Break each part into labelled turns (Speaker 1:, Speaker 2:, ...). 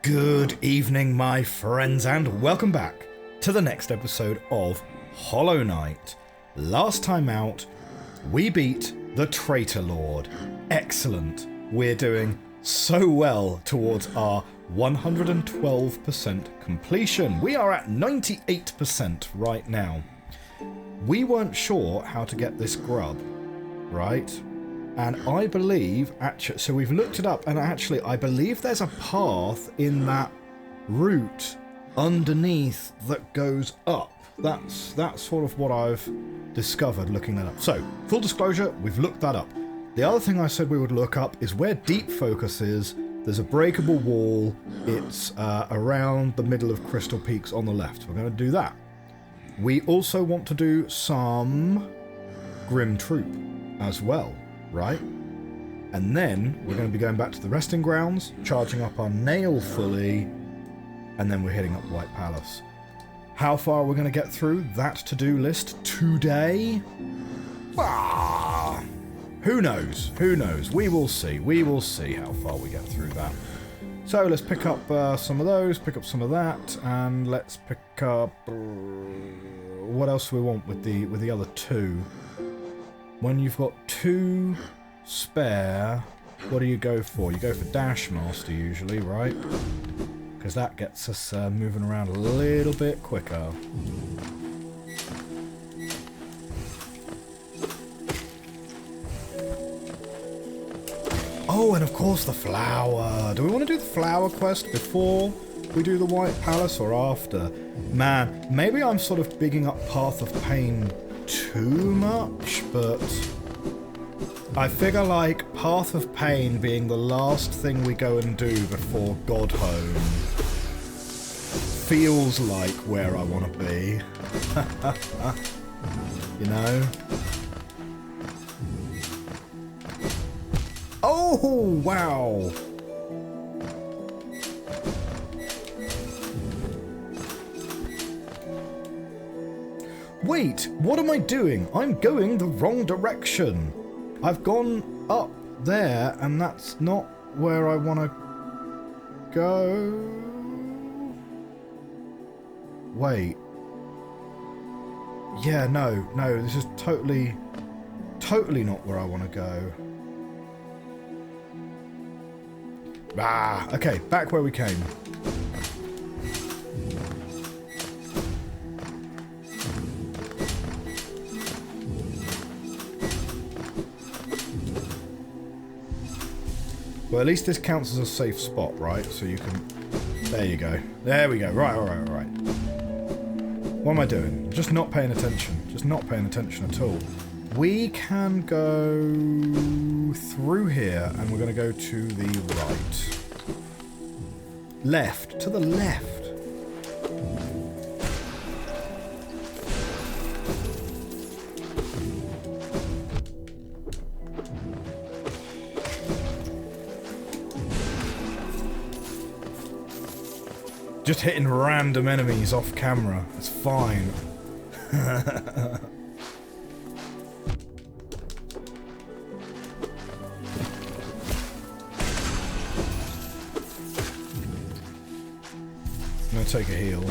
Speaker 1: Good evening, my friends, and welcome back to the next episode of Hollow Knight. Last time out, we beat the Traitor Lord. Excellent. We're doing so well towards our 112% completion. We are at 98% right now. We weren't sure how to get this grub, right? And I believe, actually, so we've looked it up, and actually, I believe there's a path in that route underneath that goes up. That's sort of what I've discovered looking that up. So, full disclosure, we've looked that up. The other thing I said we would look up is where deep focus is. There's a breakable wall. It's around the middle of Crystal Peaks on the left. We're going to do that. We also want to do some Grim Troop as well. Right? And then we're going to be going back to the resting grounds, charging up our nail fully, and then we're hitting up White Palace. How far are we going to get through that to-do list today? Who knows? Who knows? We will see. We will see how far we get through that. So let's pick up some of those, pick up some of that, and let's pick up... what else do we want with the other two? When you've got two spare, what do you go for? You go for Dash Master usually, right? Because that gets us moving around a little bit quicker. Oh, and of course the flower. Do we want to do the flower quest before we do the White Palace or after? Man, maybe I'm sort of bigging up Path of Pain too much, but I figure like Path of Pain being the last thing we go and do before Godhome feels like where I want to be. You know? Oh, wow! Wait, what am I doing? I'm going the wrong direction. I've gone up there, and that's not where I want to go. Wait. Yeah, no, this is totally not where I want to go. Okay, back where we came. Well, at least this counts as a safe spot, right? So you can... There you go. There we go. Right. What am I doing? Just not paying attention. Just not paying attention at all. We can go through here, and we're going to go to the right. Left. To the left. Just hitting random enemies off camera. It's fine. I'm gonna take a heal.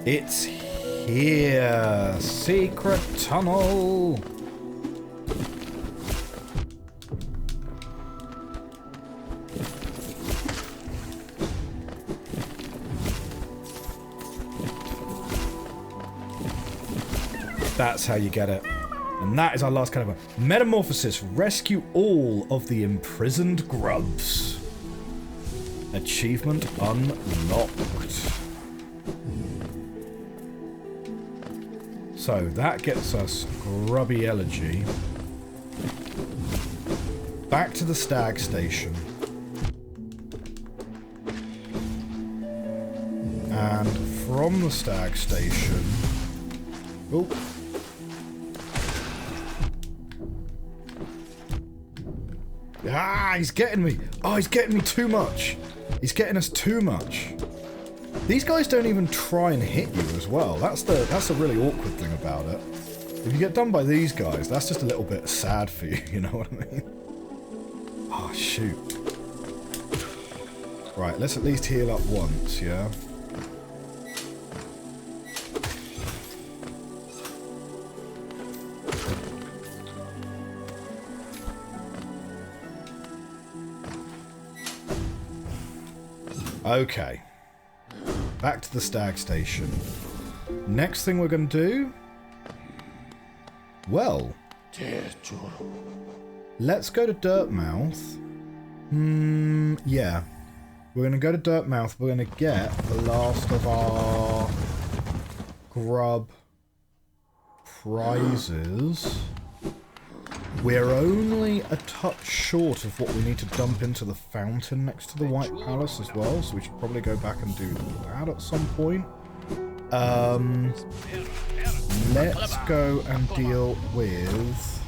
Speaker 1: It's here. Secret tunnel. That's how you get it. And that is our last kind of metamorphosis. Rescue all of the imprisoned grubs. Achievement unlocked. So that gets us Grubby Elegy. Back to the Stag Station. And from the Stag Station... Oh. He's getting me. Oh, he's getting me too much. He's getting us too much. These guys don't even try and hit you as well. That's the really awkward thing about it. If you get done by these guys, that's just a little bit sad for you, you know what I mean? Oh, shoot. Right, let's at least heal up once, yeah? Okay. Back to the stag station. Next thing we're going to do... Well... let's go to Dirtmouth. Yeah. We're going to go to Dirtmouth. We're going to get the last of our grub prizes. We're only a touch short of what we need to dump into the fountain next to the White Palace as well, so we should probably go back and do that at some point. Let's go and deal with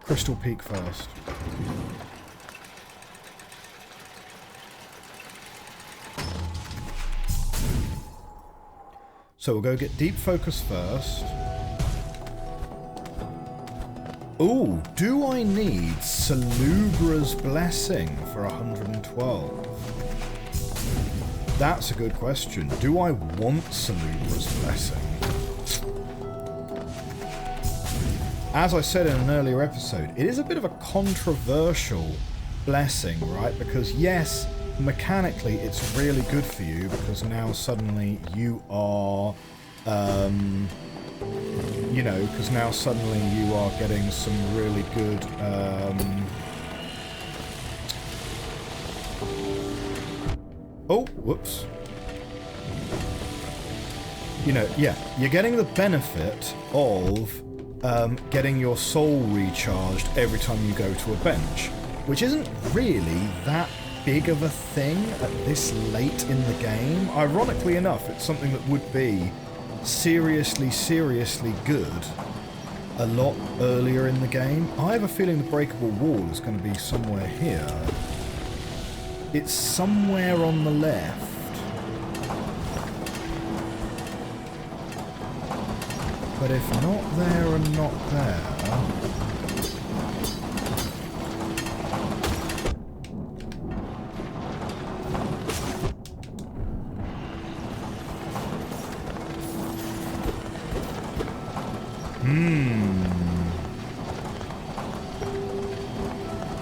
Speaker 1: Crystal Peak first. So we'll go get Deep Focus first. Ooh, do I need Salubra's Blessing for 112? That's a good question. Do I want Salubra's Blessing? As I said in an earlier episode, it is a bit of a controversial blessing, right? Because yes, mechanically it's really good for you, because now suddenly you are... you know, because now suddenly you are getting some really good, oh, whoops. You know, yeah, you're getting the benefit of getting your soul recharged every time you go to a bench, which isn't really that big of a thing at this late in the game. Ironically enough, it's something that would be seriously good a lot earlier in the game. I have a feeling the breakable wall is going to be somewhere here. It's somewhere on the left. But if not there and not there...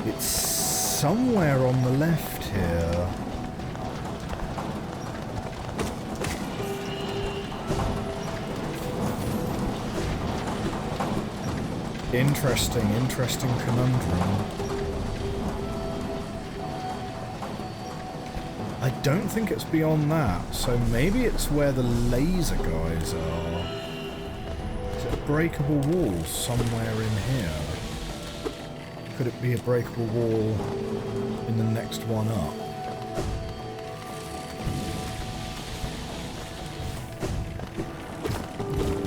Speaker 1: It's somewhere on the left here. Interesting conundrum. I don't think it's beyond that, so maybe it's where the laser guys are. Is it a breakable wall somewhere in here? Could it be a breakable wall in the next one up?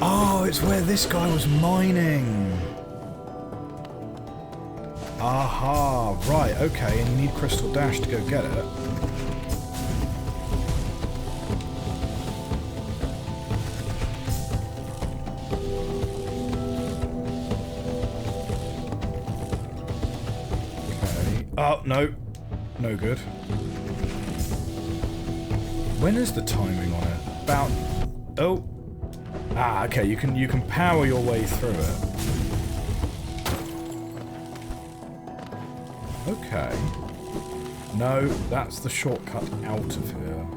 Speaker 1: Oh, it's where this guy was mining! Aha, right, okay, and you need Crystal Dash to go get it. Okay. Oh, no. No good. When is the timing on it? About... Oh. Ah, okay, you can power your way through it. Okay. No, that's the shortcut out of here.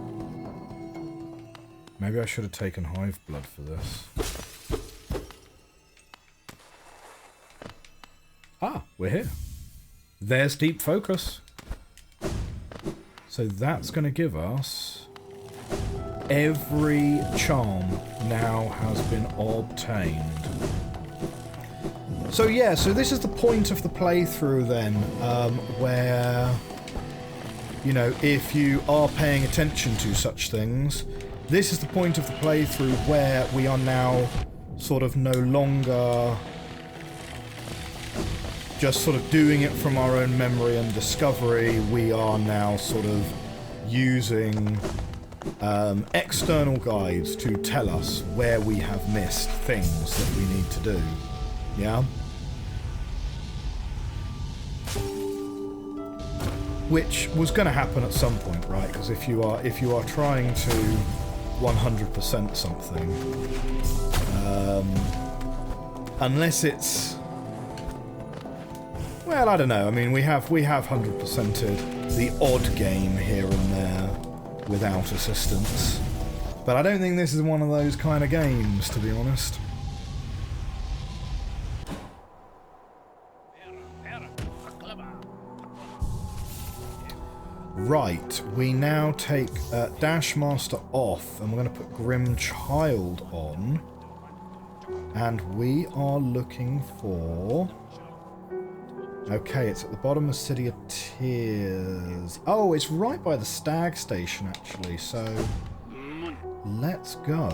Speaker 1: Maybe I should have taken Hive Blood for this. Ah, we're here. There's Deep Focus. So that's going to give us... Every charm now has been obtained. So yeah, so this is the point of the playthrough then, where, you know, if you are paying attention to such things, this is the point of the playthrough where we are now sort of no longer just sort of doing it from our own memory and discovery. We are now sort of using external guides to tell us where we have missed things that we need to do. Yeah? Which was going to happen at some point, right? Because if you are trying to 100% something, unless it's, well, I don't know. I mean, we have 100%ed the odd game here and there without assistance, but I don't think this is one of those kind of games, to be honest. Right, we now take Dashmaster off, and we're going to put Grim Child on. And we are looking for... Okay, it's at the bottom of City of Tears. Oh, it's right by the Stag Station, actually, so... Let's go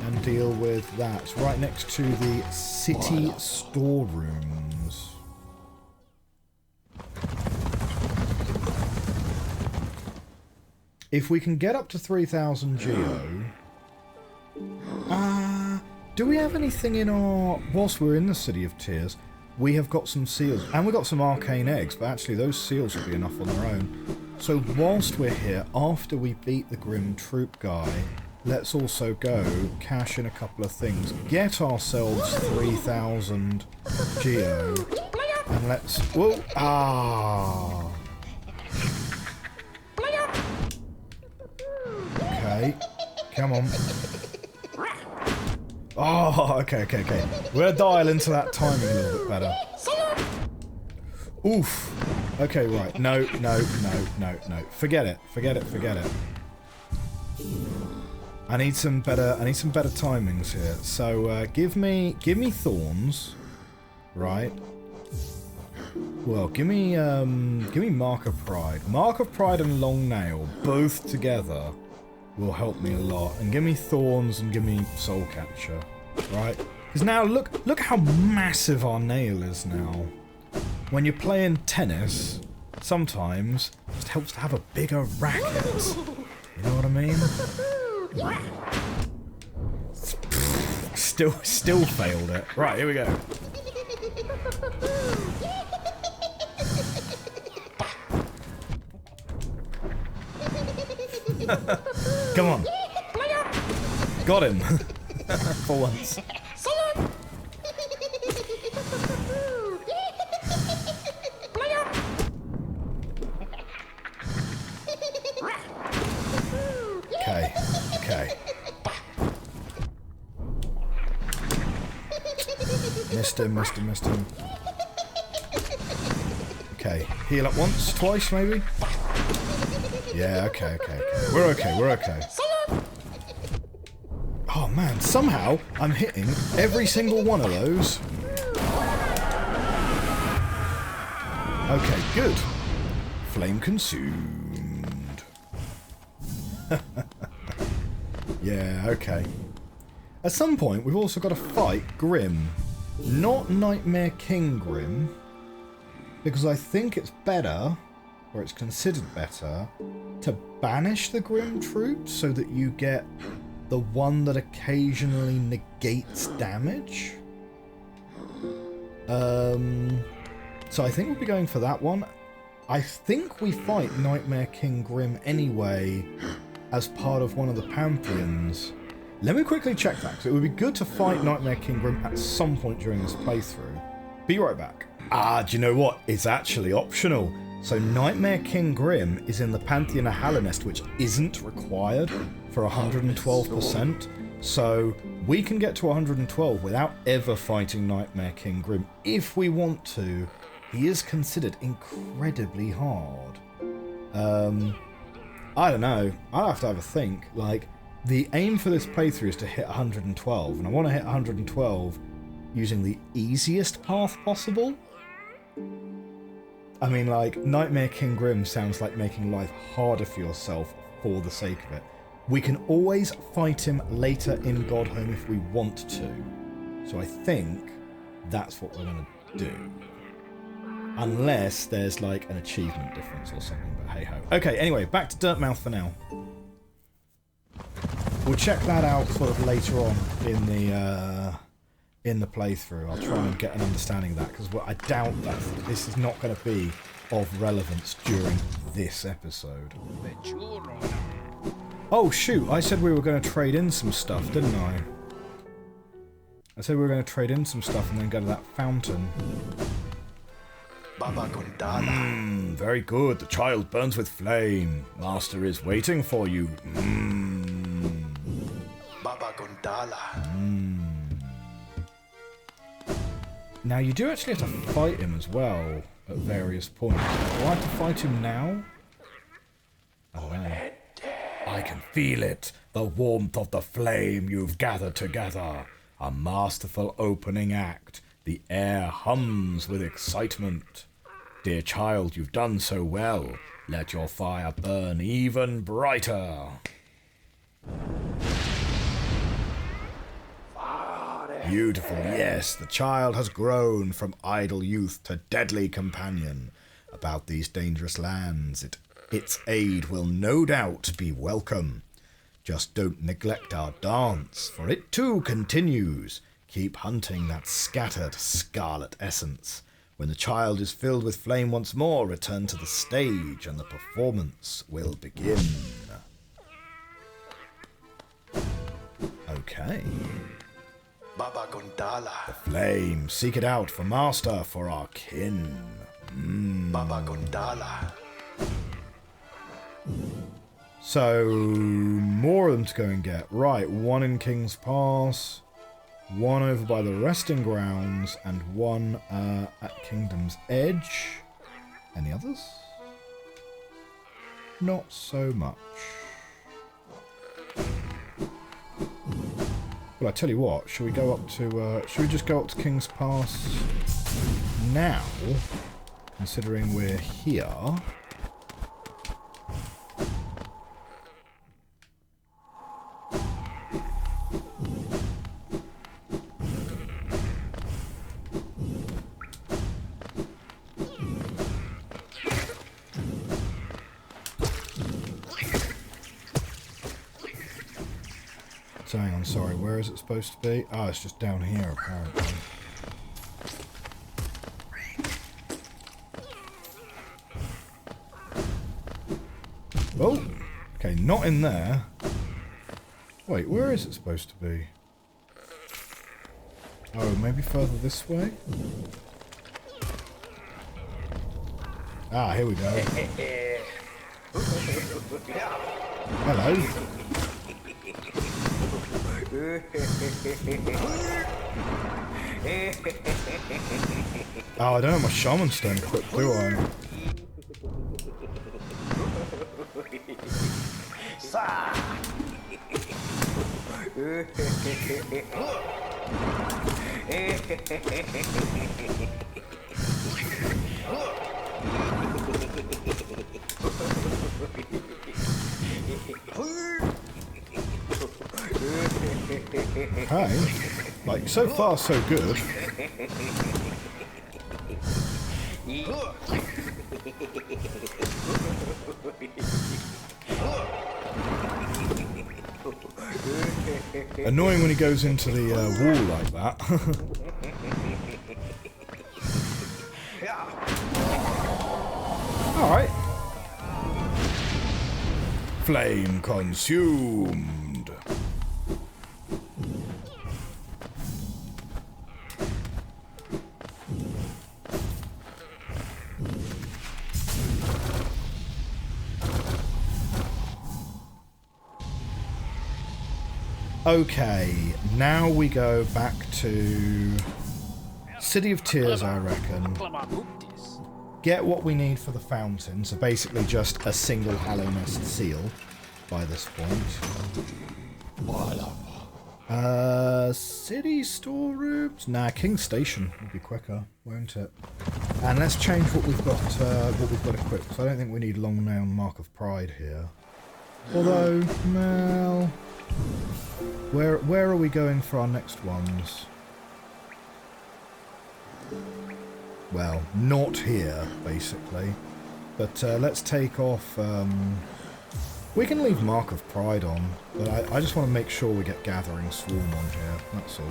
Speaker 1: and deal with that. It's right next to the City Storerooms. If we can get up to 3,000 Geo... do we have anything in our... Whilst we're in the City of Tears, we have got some seals. And we've got some arcane eggs, but actually those seals will be enough on their own. So whilst we're here, after we beat the Grim Troop guy, let's also go cash in a couple of things. Get ourselves 3,000 Geo. And let's... Whoa! Ah! Okay. Come on. Oh, okay. We'll dial into that timing a little bit better. Oof. Okay, right. No. Forget it. I need some better timings here. So give me thorns. Right. Well, give me Mark of Pride. Mark of Pride and Long Nail, both together, will help me a lot. And give me thorns and give me Soul Catcher. Right? Because now look how massive our nail is now. When you're playing tennis, sometimes it just helps to have a bigger racket. You know what I mean? Still failed it. Right, here we go. Come on. Got him. For once. Okay. Missed him. Okay, heal up once, twice maybe? Yeah, okay. We're okay. Oh man, somehow I'm hitting every single one of those. Okay, good. Flame consumed. Yeah, okay. At some point, we've also got to fight Grim. Not Nightmare King Grim, because I think it's better, or it's considered better, to banish the Grim troops so that you get the one that occasionally negates damage. So I think we'll be going for that one. I think we fight Nightmare King Grim anyway as part of one of the Pantheons. Let me quickly check that, because it would be good to fight Nightmare King Grim at some point during this playthrough. Be right back. Do you know what? It's actually optional. So Nightmare King Grim is in the Pantheon of Hallinest, which isn't required for 112%. So we can get to 112 without ever fighting Nightmare King Grim if we want to. He is considered incredibly hard. I don't know. I'll have to have a think. Like, the aim for this playthrough is to hit 112, and I want to hit 112 using the easiest path possible. I mean, like, Nightmare King Grim sounds like making life harder for yourself for the sake of it. We can always fight him later in Godhome if we want to. So I think that's what we're going to do. Unless there's like an achievement difference or something, but hey ho. Okay, anyway, back to Dirtmouth for now. We'll check that out sort of later on in the playthrough. I'll try and get an understanding of that, because I doubt that this is not going to be of relevance during this episode. Oh shoot, I said we were going to trade in some stuff, didn't I? I said we were going to trade in some stuff and then go to that fountain. Very good. The child burns with flame. Master is waiting for you. Now you do actually have to fight him as well at various points. Do I have to fight him now? Oh, wow. I can feel it. The warmth of the flame you've gathered together. A masterful opening act. The air hums with excitement. Dear child, you've done so well. Let your fire burn even brighter. Beautiful, yes, the child has grown from idle youth to deadly companion. About these dangerous lands, its aid will no doubt be welcome. Just don't neglect our dance, for it too continues. Keep hunting that scattered scarlet essence. When the child is filled with flame once more, return to the stage and the performance will begin. Okay.
Speaker 2: Baba Gondala.
Speaker 1: The flame, seek it out for master, for our kin.
Speaker 2: Baba Gondala.
Speaker 1: So, more of them to go and get. Right, one in King's Pass, one over by the resting grounds, and one at Kingdom's Edge. Any others? Not so much. Well, I tell you what, should we go up to, should we just go up to King's Pass now, considering we're here? So hang on, sorry, where is it supposed to be? Oh, it's just down here, apparently. Oh! Okay, not in there. Wait, where is it supposed to be? Oh, maybe further this way? Ah, here we go. Hello. Oh, I don't have my shaman stone equipped, do I? Hey, like, so far so good. Annoying when he goes into the wall like that. Alright. Flame consumed. Okay, now we go back to City of Tears, I reckon. Get what we need for the fountain, so basically just a single Hallow Nest seal by this point. City storerooms? Nah, King's Station would be quicker, won't it? And let's change what we've got equipped, because I don't think we need Long Nail Mark of Pride here. Although, well... Where are we going for our next ones? Well, not here, basically. But let's take off... we can leave Mark of Pride on, but I just want to make sure we get Gathering Swarm on here, that's all.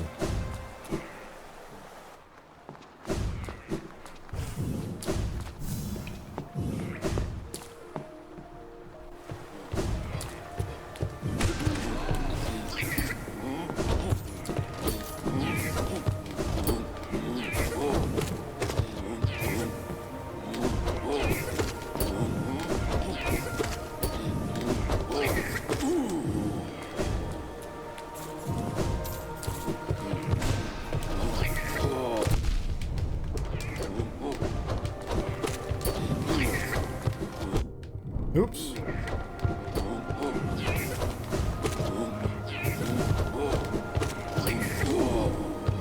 Speaker 1: Oops.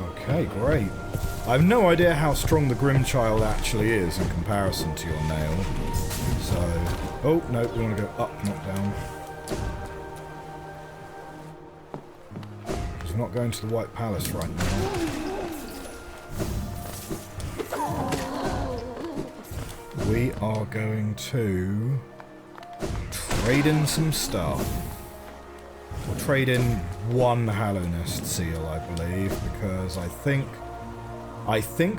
Speaker 1: Okay, great. I have no idea how strong the Grimchild actually is in comparison to your nail. So... Oh, no, we want to go up, not down. Because we're not going to the White Palace right now. We are going to... trade in some stuff. We'll trade in one Hallow Nest seal, I believe, because I think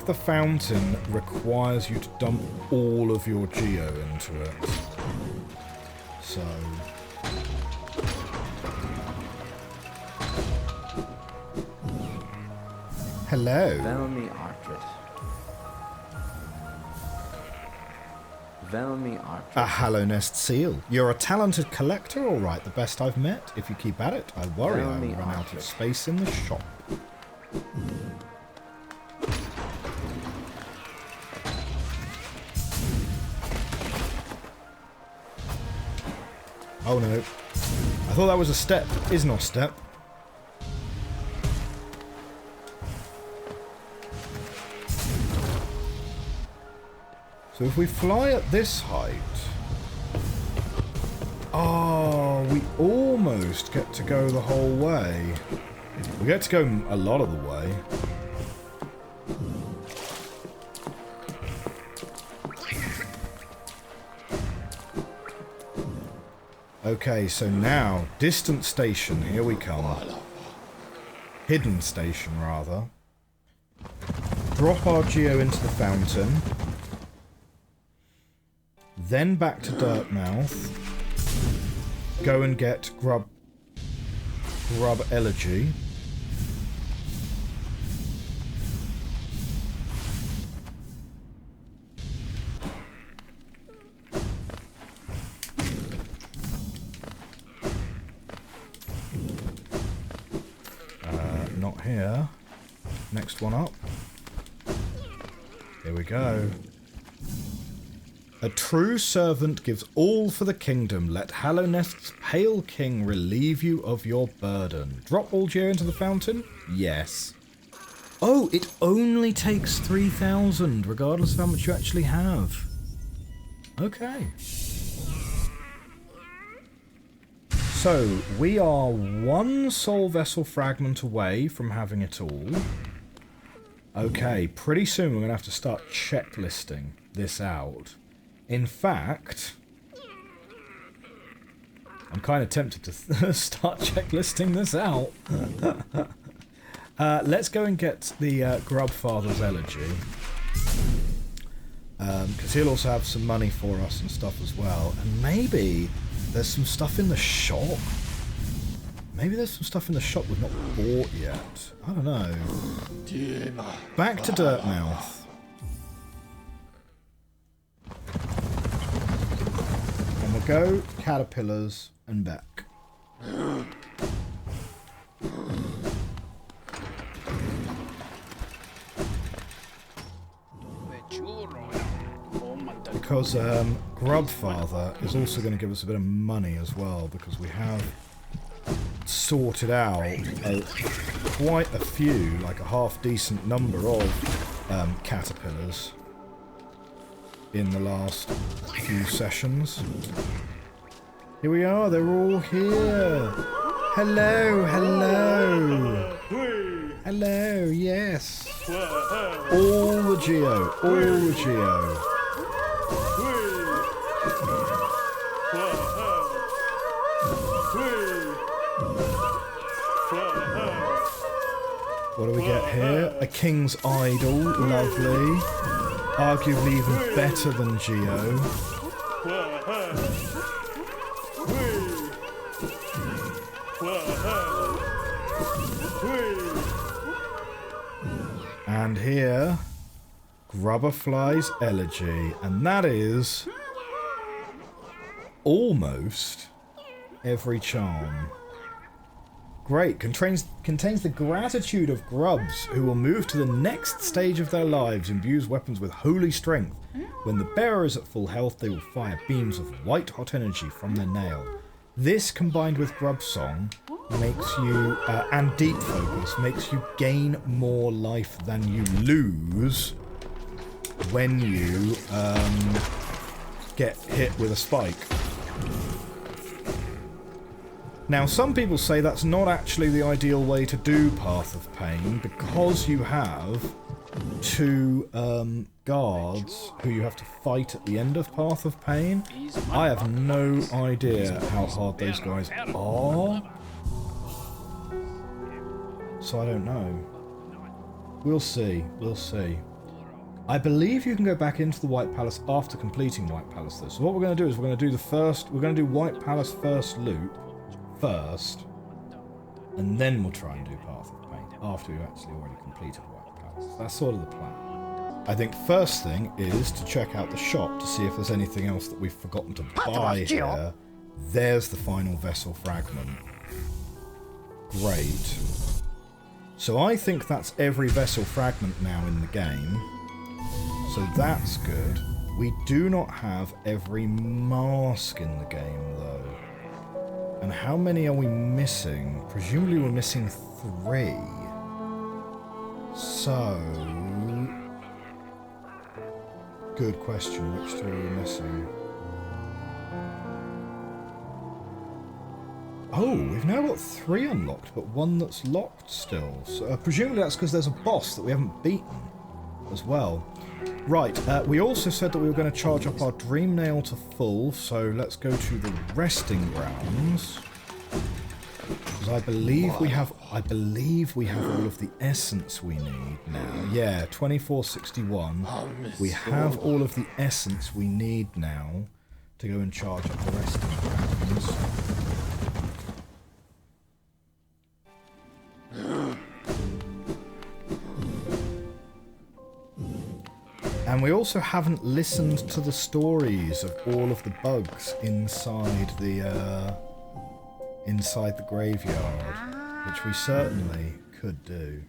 Speaker 1: the fountain requires you to dump all of your geo into it. So... Hello.
Speaker 3: Velmi Artrit.
Speaker 1: A Hallow Nest seal. You're a talented collector, alright, the best I've met. If you keep at it, I worry I will run out of space in the shop. Oh no. I thought that was a step. Is not a step. So if we fly at this height... Oh, we almost get to go the whole way. We get to go a lot of the way. Okay, so now, distant station, here we come. Hidden station, rather. Drop our geo into the fountain. Then back to Dirtmouth. Go and get Grub Elegy. Not here. Next one up. Here we go. A true servant gives all for the kingdom. Let Hallow Nest's pale king relieve you of your burden. Drop all geo into the fountain? Yes. Oh, it only takes 3,000, regardless of how much you actually have. Okay. So, we are one soul vessel fragment away from having it all. Okay, pretty soon we're going to have to start checklisting this out. In fact, I'm kind of tempted to start checklisting this out. Let's go and get the Grubfather's Elegy. Because he'll also have some money for us and stuff as well. And maybe there's some stuff in the shop. Maybe there's some stuff in the shop we've not bought yet. I don't know. Back to Dirtmouth. And we'll go caterpillars and back. Because Grubfather is also going to give us a bit of money as well, because we have sorted out quite a few, like a half-decent number of caterpillars in the last few sessions. Here we are, they're all here. Hello, hello. Hello, yes. All the Geo, all the Geo. What do we get here? A King's Idol, lovely. Arguably even better than Geo. And here, Grubberfly's Elegy, and that is almost every charm. Great, contains the gratitude of grubs who will move to the next stage of their lives, imbues weapons with holy strength. When the bearer is at full health, they will fire beams of white-hot energy from their nail. This, combined with Grub Song, makes you, and Deep Focus, makes you gain more life than you lose when you get hit with a spike. Now, some people say that's not actually the ideal way to do Path of Pain because you have two guards who you have to fight at the end of Path of Pain. I have no idea how hard those guys are, so I don't know. We'll see, we'll see. I believe you can go back into the White Palace after completing White Palace though. So what we're going to do is we're going to do White Palace first loop first, and then we'll try and do Path of Pain after we've actually already completed White Palace. That's sort of the plan. I think first thing is to check out the shop to see if there's anything else that we've forgotten to buy here. There's the final vessel fragment. Great. So I think that's every vessel fragment now in the game. So that's good. We do not have every mask in the game though. And how many are we missing? Presumably we're missing 3. So... good question. Which 3 are we missing? Oh, we've now got 3 unlocked, but 1 that's locked still. So presumably that's because there's a boss that we haven't beaten as well. Right, we also said that we were going to charge up our Dream Nail to full, so let's go to the resting grounds. Because I believe we have all of the essence we need now. Yeah, 2461. We have all of the essence we need now to go and charge up the resting grounds. And we also haven't listened to the stories of all of the bugs inside the graveyard, which we certainly could do.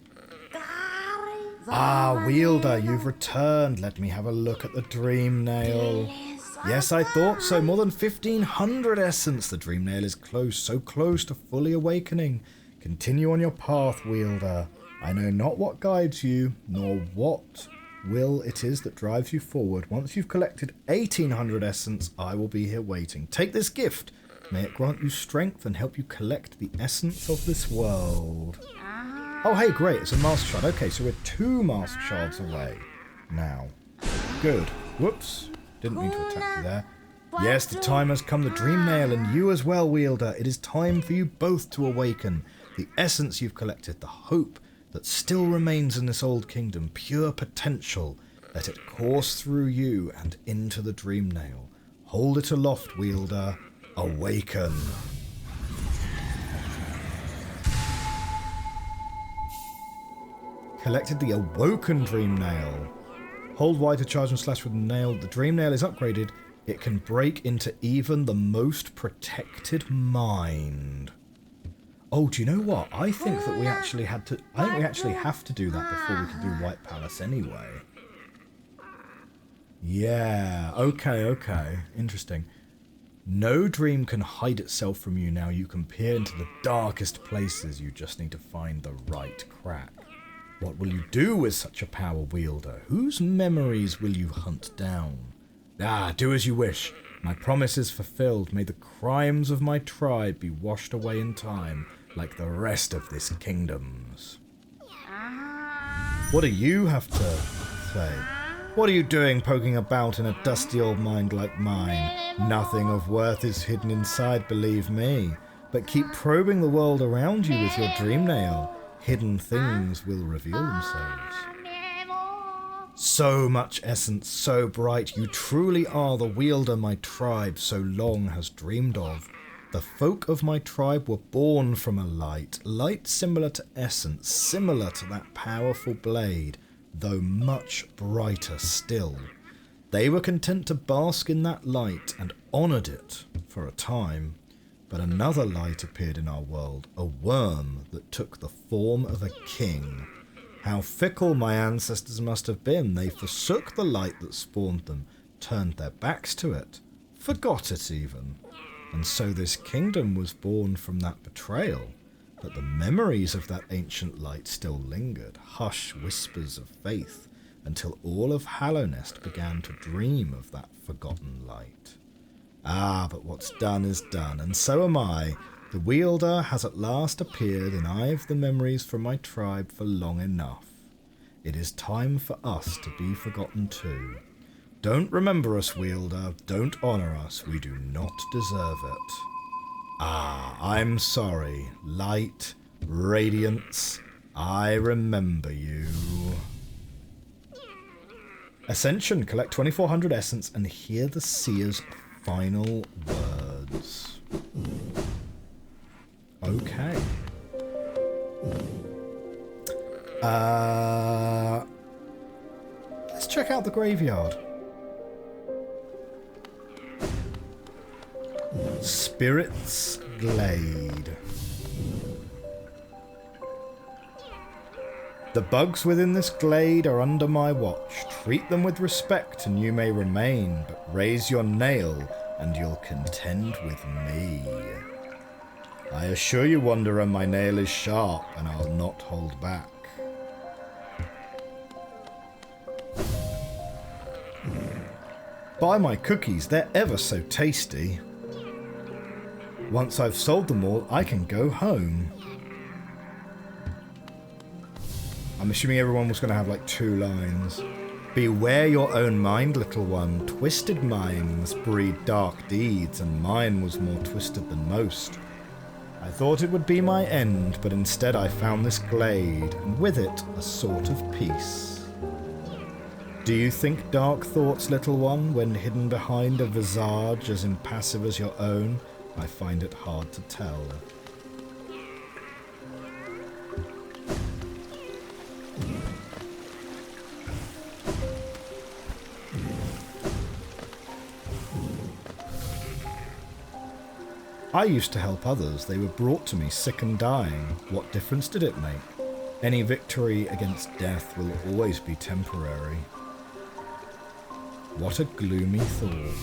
Speaker 1: Ah, Wielder, you've returned. Let me have a look at the Dream Nail. Yes, I thought so. More than 1,500 essence. The Dream Nail is close, so close to fully awakening. Continue on your path, Wielder. I know not what guides you, nor what will it is that drives you forward. Once you've collected 1,800 essence, I will be here waiting. Take this gift. May it grant you strength and help you collect the essence of this world. Oh, hey, great. It's a mask shard. Okay, so we're 2 mask shards away now. Good. Whoops. Didn't mean to attack you there. Yes, the time has come. The Dream Nail and you as well, Wielder. It is time for you both to awaken. The essence you've collected, the hope that still remains in this old kingdom, pure potential. Let it course through you and into the Dream Nail. Hold it aloft, Wielder. Awaken. Collected the Awoken Dream Nail. Hold Y to charge and slash with the nail. The Dream Nail is upgraded. It can break into even the most protected mind. Oh, do you know what? I think that we actually have to do that before we can do White Palace anyway. Yeah, okay. Interesting. No dream can hide itself from you now. You can peer into the darkest places. You just need to find the right crack. What will you do with such a power, Wielder? Whose memories will you hunt down? Ah, do as you wish. My promise is fulfilled. May the crimes of my tribe be washed away in time, like the rest of this kingdom's. What do you have to say? What are you doing poking about in a dusty old mind like mine? Nothing of worth is hidden inside, believe me. But keep probing the world around you with your dream nail. Hidden things will reveal themselves. So much essence, so bright, you truly are the wielder my tribe so long has dreamed of. The folk of my tribe were born from a light similar to essence, similar to that powerful blade, though much brighter still. They were content to bask in that light and honoured it for a time. But another light appeared in our world, a worm that took the form of a king. How fickle my ancestors must have been. They forsook the light that spawned them, turned their backs to it, forgot it even. And so this kingdom was born from that betrayal. But the memories of that ancient light still lingered, hush whispers of faith, until all of Hallownest began to dream of that forgotten light. Ah, but what's done is done, and so am I. The wielder has at last appeared, and I've the memories from my tribe for long enough. It is time for us to be forgotten too. Don't remember us, wielder. Don't honour us. We do not deserve it. Ah, I'm sorry. Light, radiance, I remember you. Ascension. Collect 2400 essence and hear the seer's final words. Okay. Let's check out the graveyard. Spirit's Glade. The bugs within this glade are under my watch. Treat them with respect and you may remain, but raise your nail and you'll contend with me. I assure you, Wanderer, my nail is sharp and I'll not hold back. Buy my cookies, they're ever so tasty. Once I've sold them all, I can go home. I'm assuming everyone was going to have like 2 lines. Beware your own mind, little one. Twisted minds breed dark deeds, and mine was more twisted than most. I thought it would be my end, but instead I found this glade, and with it a sort of peace. Do you think dark thoughts, little one, when hidden behind a visage as impassive as your own? I find it hard to tell. I used to help others. They were brought to me sick and dying. What difference did it make? Any victory against death will always be temporary. What a gloomy thought.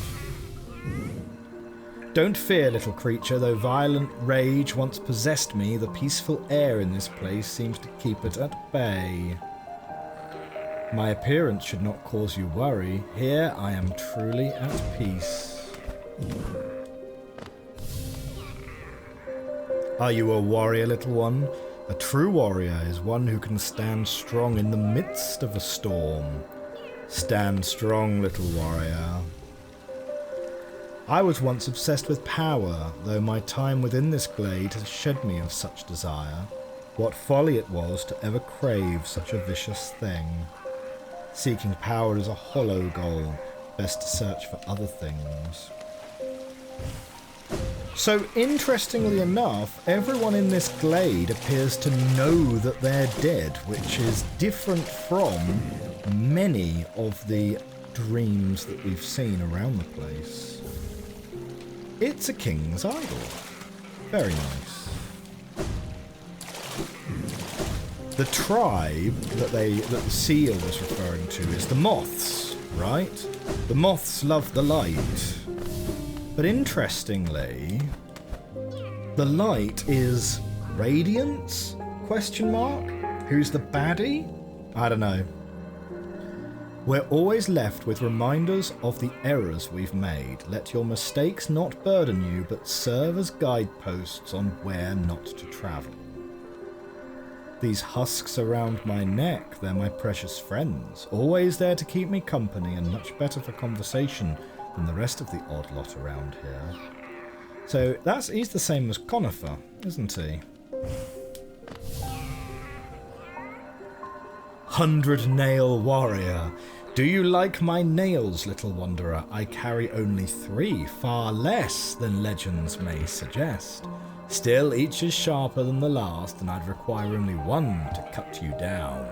Speaker 1: Don't fear, little creature. Though violent rage once possessed me, the peaceful air in this place seems to keep it at bay. My appearance should not cause you worry. Here I am truly at peace. Are you a warrior, little one? A true warrior is one who can stand strong in the midst of a storm. Stand strong, little warrior. I was once obsessed with power, though my time within this glade has shed me of such desire. What folly it was to ever crave such a vicious thing. Seeking power is a hollow goal, best to search for other things. So, interestingly enough, everyone in this glade appears to know that they're dead, which is different from many of the dreams that we've seen around the place. It's a king's idol. Very nice. The tribe that the seal was referring to is the moths, right? The moths love the light. But interestingly, the light is Radiance? Question mark? Who's the baddie? I don't know. We're always left with reminders of the errors we've made. Let your mistakes not burden you, but serve as guideposts on where not to travel. These husks around my neck, they're my precious friends, always there to keep me company and much better for conversation than the rest of the odd lot around here. So he's the same as Conifer, isn't he? 100-nail warrior. Do you like my nails, little wanderer? I carry only 3, far less than legends may suggest. Still, each is sharper than the last, and I'd require only 1 to cut you down.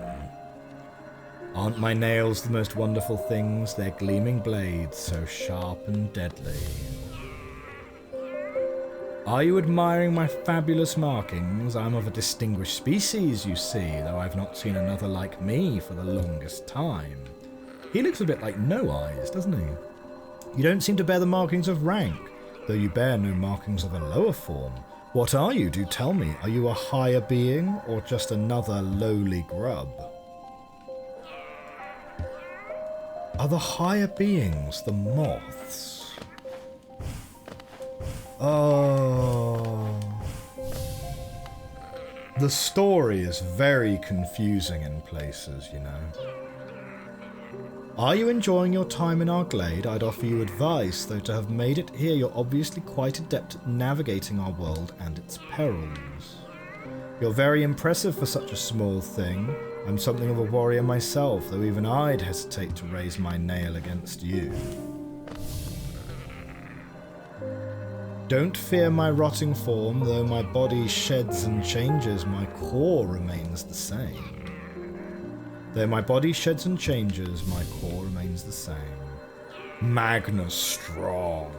Speaker 1: Aren't my nails the most wonderful things? They're gleaming blades, so sharp and deadly. Are you admiring my fabulous markings? I'm of a distinguished species, you see, though I've not seen another like me for the longest time. He looks a bit like No Eyes, doesn't he? You don't seem to bear the markings of rank, though you bear no markings of a lower form. What are you, do tell me? Are you a higher being, or just another lowly grub? Are the higher beings the moths? Oh. The story is very confusing in places, you know. Are you enjoying your time in our glade? I'd offer you advice, though to have made it here you're obviously quite adept at navigating our world and its perils. You're very impressive for such a small thing. I'm something of a warrior myself, though even I'd hesitate to raise my nail against you. Don't fear my rotting form, though my body sheds and changes, my core remains the same. Though my body sheds and changes, my core remains the same. Magnus Strong.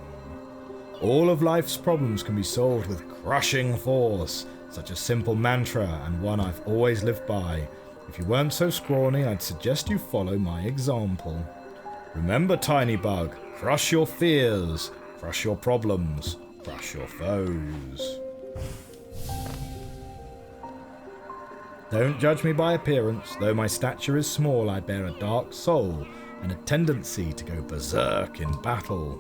Speaker 1: All of life's problems can be solved with crushing force. Such a simple mantra, and one I've always lived by. If you weren't so scrawny, I'd suggest you follow my example. Remember, Tiny Bug, crush your fears, crush your problems, crush your foes. Don't judge me by appearance. Though my stature is small, I bear a dark soul and a tendency to go berserk in battle.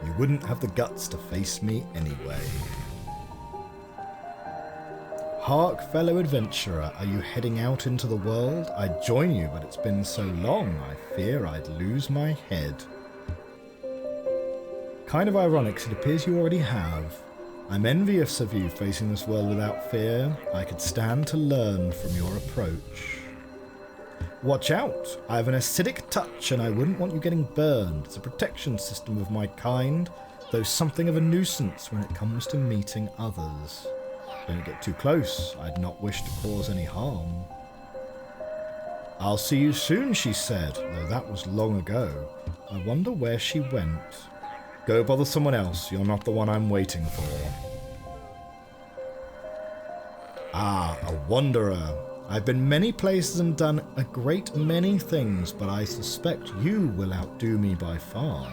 Speaker 1: You wouldn't have the guts to face me anyway. Hark, fellow adventurer, are you heading out into the world? I'd join you, but it's been so long, I fear I'd lose my head. Kind of ironic, it appears you already have. I'm envious of you facing this world without fear. I could stand to learn from your approach. Watch out! I have an acidic touch and I wouldn't want you getting burned. It's a protection system of my kind, though something of a nuisance when it comes to meeting others. Don't get too close. I'd not wish to cause any harm. I'll see you soon, she said, though that was long ago. I wonder where she went. Go bother someone else. You're not the one I'm waiting for. Ah, a wanderer. I've been many places and done a great many things, but I suspect you will outdo me by far.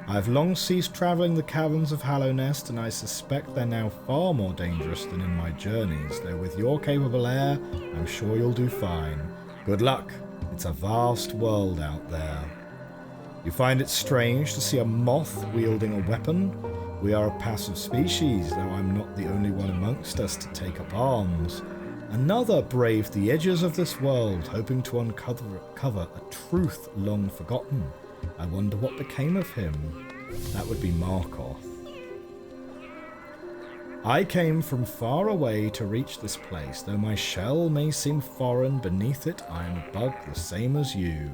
Speaker 1: I've long ceased travelling the caverns of Hallownest, and I suspect they're now far more dangerous than in my journeys, though with your capable air, I'm sure you'll do fine. Good luck. It's a vast world out there. You find it strange to see a moth wielding a weapon? We are a passive species, though I'm not the only one amongst us to take up arms. Another braved the edges of this world, hoping to uncover a truth long forgotten. I wonder what became of him. That would be Markoth. I came from far away to reach this place, though my shell may seem foreign, beneath it I am a bug the same as you.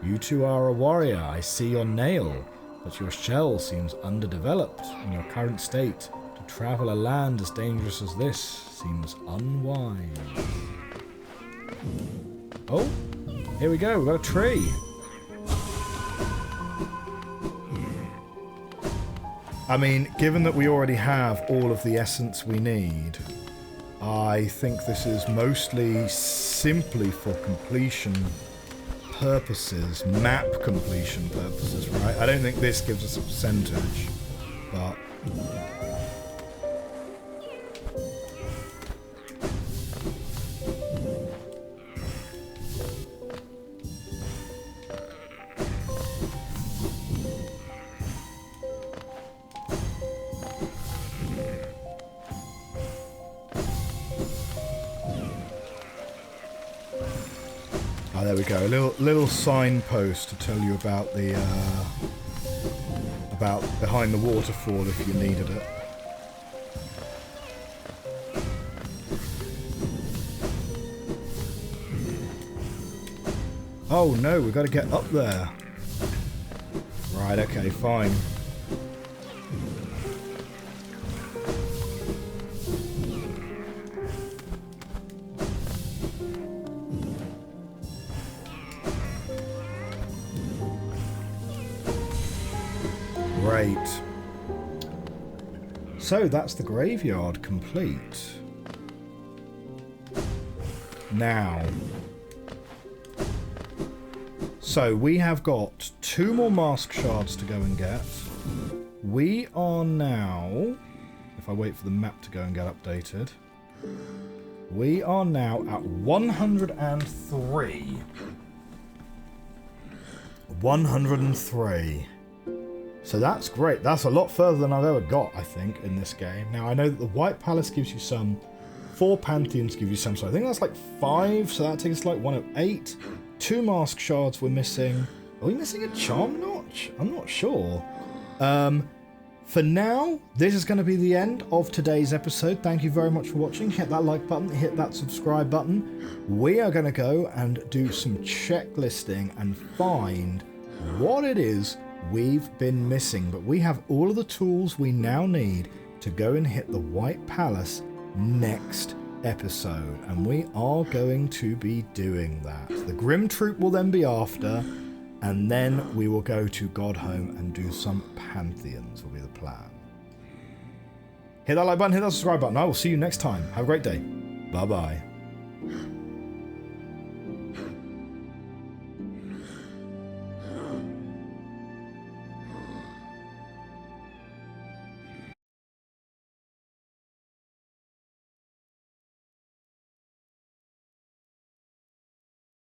Speaker 1: You two are a warrior, I see your nail, but your shell seems underdeveloped in your current state. To travel a land as dangerous as this seems unwise. Oh, here we go, we've got a tree. I mean, given that we already have all of the essence we need, I think this is mostly simply for completion purposes, map completion purposes, right? I don't think this gives us a percentage, but... Ah, there we go. A little signpost to tell you about the about behind the waterfall if you needed it. Oh no, we've got to get up there. Right, okay, fine. Great. So that's the graveyard complete. Now, so we have got 2 more mask shards to go and get. We are now, if I wait for the map to go and get updated, we are now at 103. 103. So that's great. That's a lot further than I've ever got, I think, in this game. Now, I know that the White Palace gives you some. 4 Pantheons give you some. So I think that's like 5. So that takes us like 108. 2 Mask Shards we're missing. Are we missing a Charm Notch? I'm not sure. For now, this is going to be the end of today's episode. Thank you very much for watching. Hit that like button. Hit that subscribe button. We are going to go and do some checklisting and find what it is we've been missing, but we have all of the tools we now need to go and hit the White Palace next episode, and we are going to be doing that. The Grim Troop will then be after, and then we will go to Godhome and do some Pantheons will be the plan. Hit that like button, hit that subscribe button. I will see you next time. Have a great day. Bye bye.